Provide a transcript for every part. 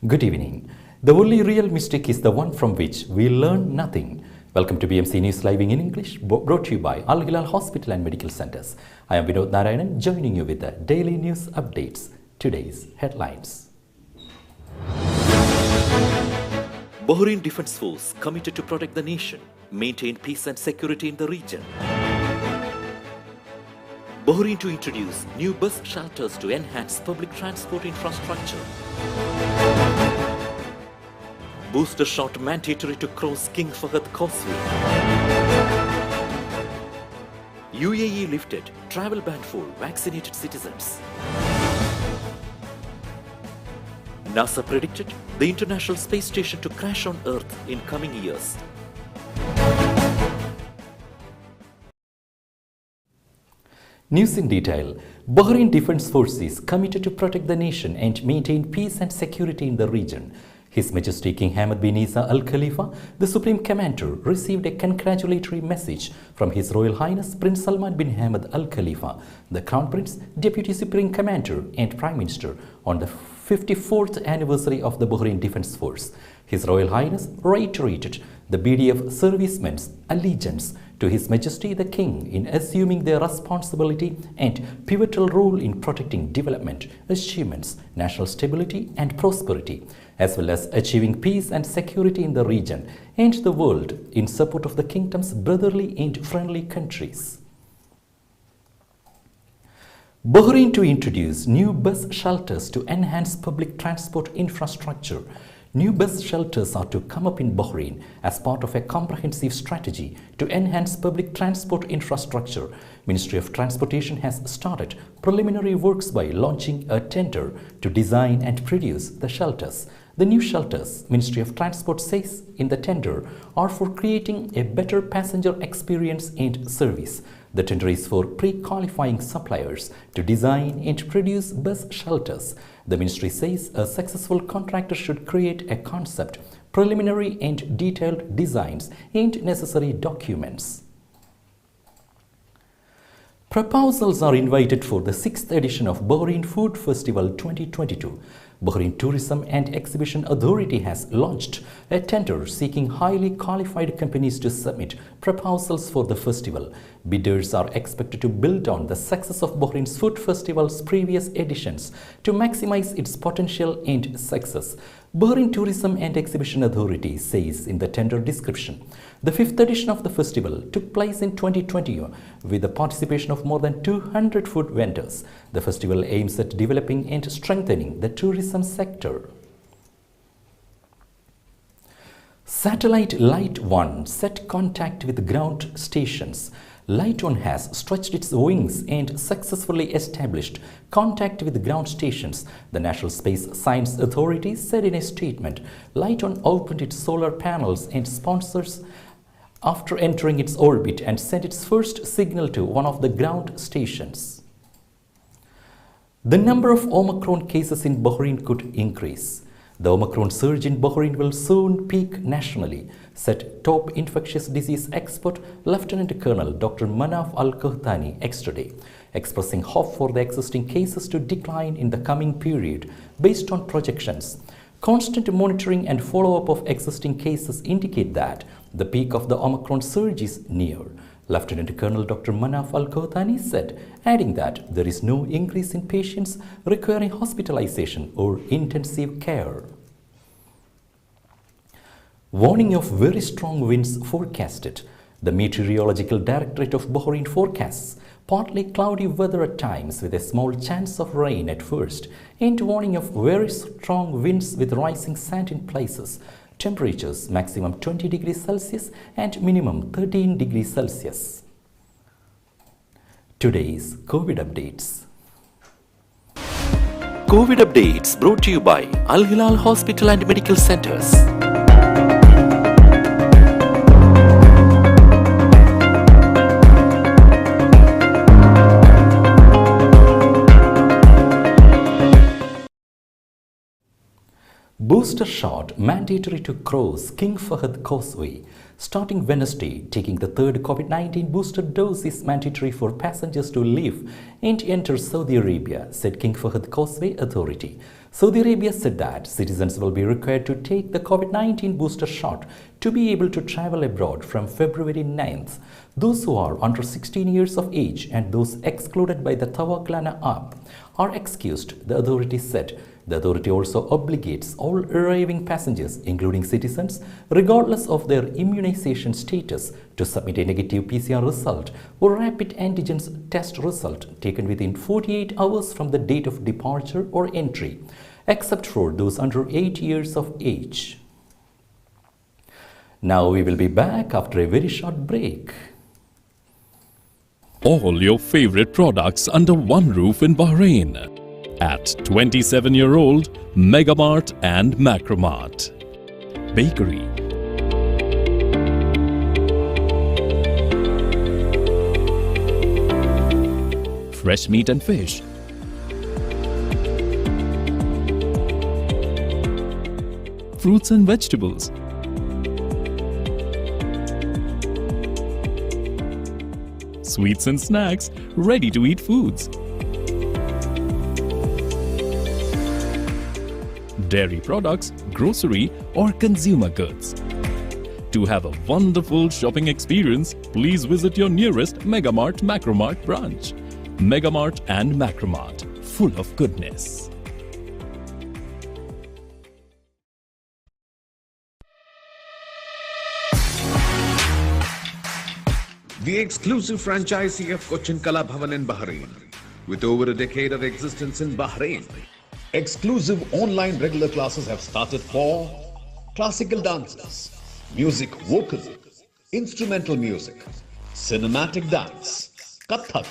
Good evening. The only real mistake is the one from which we learn nothing. Welcome to BMC News Live in English, brought to you by Al Hilal Hospital and Medical Centers. I am Vinod Narayanan, joining you with the daily news updates. Today's headlines. Bahrain Defense Force committed to protect the nation, maintain peace and security in the region. Bahrain to introduce new bus shelters to enhance public transport infrastructure. Booster shot mandatory to cross King Fahd Causeway. UAE lifted travel ban for vaccinated citizens. NASA predicted the International Space Station to crash on Earth in coming years. News in detail. Bahrain Defense Forces committed to protect the nation and maintain peace and security in the region. His Majesty King Hamad bin Isa Al Khalifa, the Supreme Commander, received a congratulatory message from His Royal Highness Prince Salman bin Hamad Al Khalifa, the Crown Prince, Deputy Supreme Commander and Prime Minister, on the 54th anniversary of the Bahrain Defense Force. His Royal Highness reiterated the BDF servicemen's allegiance to His Majesty the King in assuming their responsibility and pivotal role in protecting development, achievements, national stability and prosperity, as well as achieving peace and security in the region and the world in support of the kingdom's brotherly and friendly countries. Bahrain to introduce new bus shelters to enhance public transport infrastructure. New bus shelters are to come up in Bahrain as part of a comprehensive strategy to enhance public transport infrastructure. Ministry of Transportation has started preliminary works by launching a tender to design and produce the shelters. The new shelters, Ministry of Transport says in the tender, are for creating a better passenger experience and service. The tender is for pre-qualifying suppliers to design and produce bus shelters. The ministry says a successful contractor should create a concept, preliminary and detailed designs and necessary documents. Proposals are invited for the 6th edition of Bahrain Food Festival 2022. Bahrain Tourism and Exhibition Authority has launched a tender seeking highly qualified companies to submit proposals for the festival. Bidders are expected to build on the success of Bahrain's Food Festival's previous editions to maximize its potential and success. Bahrain Tourism and Exhibition Authority says in the tender description, the 5th edition of the festival took place in 2020 with the participation of more than 200 food vendors. The festival aims at developing and strengthening the tourism sector. Satellite Light 1 set contact with ground stations. Light 1 has stretched its wings and successfully established contact with ground stations, the National Space Science Authority said in a statement. Light 1 opened its solar panels and sponsors after entering its orbit and sent its first signal to one of the ground stations. The number of Omicron cases in Bahrain could increase. The Omicron surge in Bahrain will soon peak nationally, said top infectious disease expert Lieutenant Colonel Dr. Manaf Al-Qahtani yesterday, expressing hope for the existing cases to decline in the coming period based on projections. Constant monitoring and follow-up of existing cases indicate that the peak of the Omicron surge is near. Lieutenant Colonel Dr. Manaf Al-Qahtani said, adding that there is no increase in patients requiring hospitalization or intensive care. Warning of very strong winds forecasted. The Meteorological Directorate of Bahrain forecasts partly cloudy weather at times with a small chance of rain at first and warning of very strong winds with rising sand in places. Temperatures maximum 20 degrees Celsius and minimum 13 degrees Celsius. Today's COVID updates. COVID updates brought to you by Al Hilal Hospital and Medical Centers. Booster shot mandatory to cross King Fahd Causeway. Starting Wednesday, taking the third COVID-19 booster dose is mandatory for passengers to leave and enter Saudi Arabia, said King Fahd Causeway Authority. Saudi Arabia said that citizens will be required to take the COVID-19 booster shot to be able to travel abroad from February 9th. Those who are under 16 years of age and those excluded by the Tawaklana app are excused, the authority said. The authority also obligates all arriving passengers, including citizens, regardless of their immunization status, to submit a negative PCR result or rapid antigen test result taken within 48 hours from the date of departure or entry, except for those under 8 years of age. Now we will be back after a very short break. All your favorite products under one roof in Bahrain at 27-year-old Megamart and Macromart. Bakery, fresh meat and fish, fruits and vegetables, sweets and snacks, ready-to-eat foods, dairy products, grocery or consumer goods. To have a wonderful shopping experience, please visit your nearest Megamart Macromart branch. Megamart and Macromart, full of goodness. The exclusive franchisee of Cochin Kala Bhavan in Bahrain, with over a decade of existence in Bahrain. Exclusive online regular classes have started for classical dances, music vocal, instrumental music, cinematic dance, Kathak,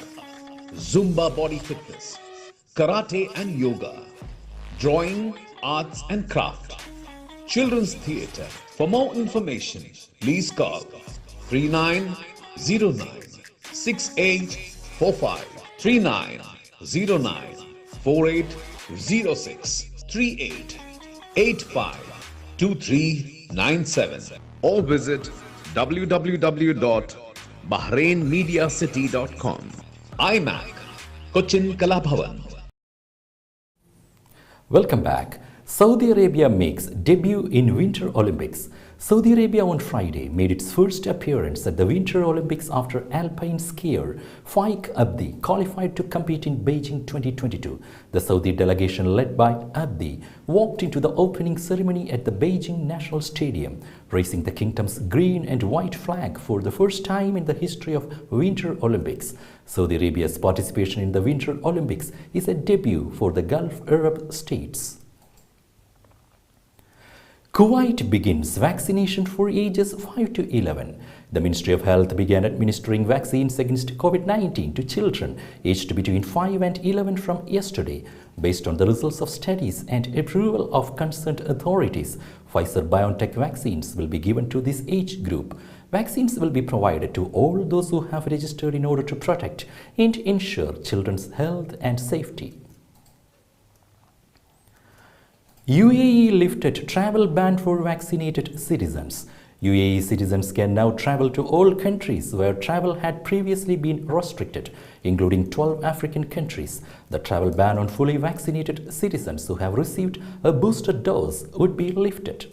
Zumba body fitness, karate and yoga, drawing, arts and craft, children's theatre. For more information, please call 3909 6845 3909 4806 38 85 2397 or visit www.bahrainmediacity.com. IMAC, Cochin Kala Bhavan. Welcome back. Saudi Arabia makes debut in Winter Olympics. Saudi Arabia on Friday made its first appearance at the Winter Olympics after alpine skier Faik Abdi qualified to compete in Beijing 2022. The Saudi delegation led by Abdi walked into the opening ceremony at the Beijing National Stadium, raising the kingdom's green and white flag for the first time in the history of Winter Olympics. Saudi Arabia's participation in the Winter Olympics is a debut for the Gulf Arab states. Kuwait begins vaccination for ages 5 to 11. The Ministry of Health began administering vaccines against COVID-19 to children aged between 5 and 11 from yesterday. Based on the results of studies and approval of concerned authorities, Pfizer-BioNTech vaccines will be given to this age group. Vaccines will be provided to all those who have registered in order to protect and ensure children's health and safety. UAE lifted travel ban for vaccinated citizens. UAE citizens can now travel to all countries where travel had previously been restricted, including 12 African countries. The travel ban on fully vaccinated citizens who have received a booster dose would be lifted.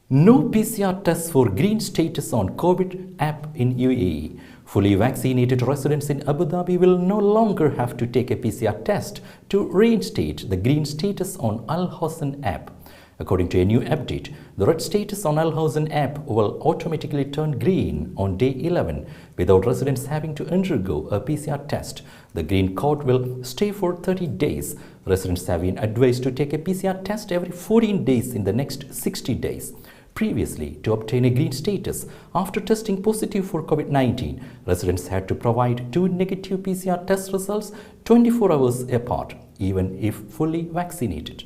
No PCR tests for green status on COVID app in UAE. Fully vaccinated residents in Abu Dhabi will no longer have to take a PCR test to reinstate the green status on Al Hosn app. According to a new update, the red status on Al Hosn app will automatically turn green on day 11 without residents having to undergo a PCR test. The green code will stay for 30 days. Residents have been advised to take a PCR test every 14 days in the next 60 days. Previously, to obtain a green status after testing positive for COVID-19, residents had to provide 2 negative PCR test results 24 hours apart, even if fully vaccinated.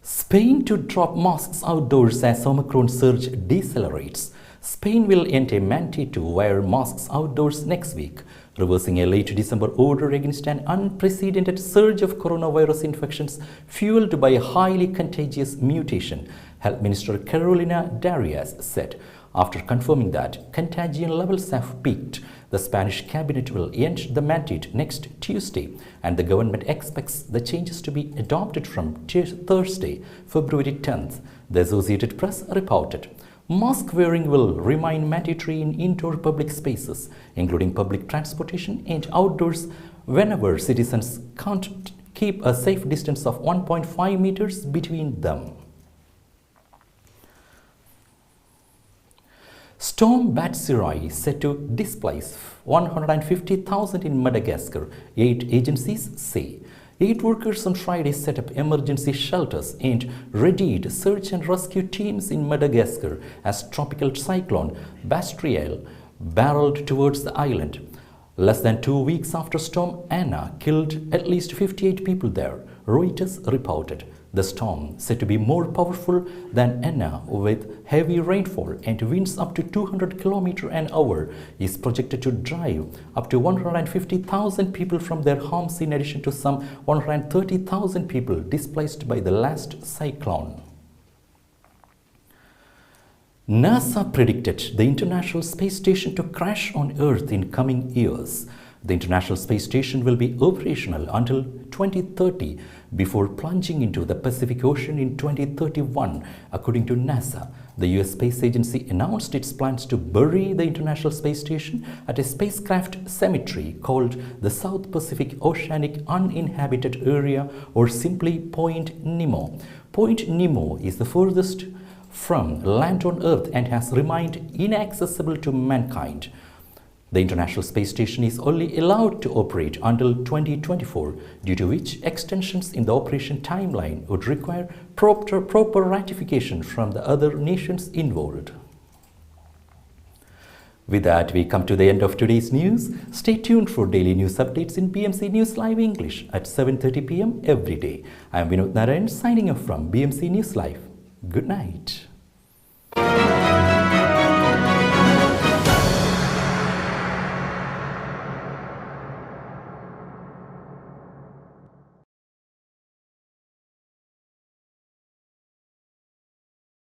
Spain to drop masks outdoors as Omicron surge decelerates. Spain will end a mandate to wear masks outdoors next week, reversing a late December order against an unprecedented surge of coronavirus infections fueled by a highly contagious mutation, Health Minister Carolina Darias said. After confirming that contagion levels have peaked, the Spanish cabinet will end the mandate next Tuesday, and the government expects the changes to be adopted from Thursday, February 10th, the Associated Press reported. Mask wearing will remain mandatory in indoor public spaces, including public transportation and outdoors, whenever citizens can't keep a safe distance of 1.5 meters between them. Storm Batsirai set to displace 150,000 in Madagascar, aid agencies say. Aid workers on Friday set up emergency shelters and readied search and rescue teams in Madagascar as tropical cyclone Batsirai barreled towards the island. Less than 2 weeks after Storm Anna killed at least 58 people there, Reuters reported. The storm, said to be more powerful than Anna with heavy rainfall and winds up to 200 km an hour, is projected to drive up to 150,000 people from their homes in addition to some 130,000 people displaced by the last cyclone. NASA predicted the International Space Station to crash on Earth in coming years. The International Space Station will be operational until 2030 before plunging into the Pacific Ocean in 2031, according to NASA. The US Space Agency announced its plans to bury the International Space Station at a spacecraft cemetery called the South Pacific Oceanic Uninhabited Area, or simply Point Nemo. Point Nemo is the furthest from land on Earth and has remained inaccessible to mankind. The International Space Station is only allowed to operate until 2024, due to which extensions in the operation timeline would require proper ratification from the other nations involved. With that, we come to the end of today's news. Stay tuned for daily news updates in BMC News Live English at 7:30 p.m. every day. I am Vinod Narayan signing off from BMC News Live. Good night.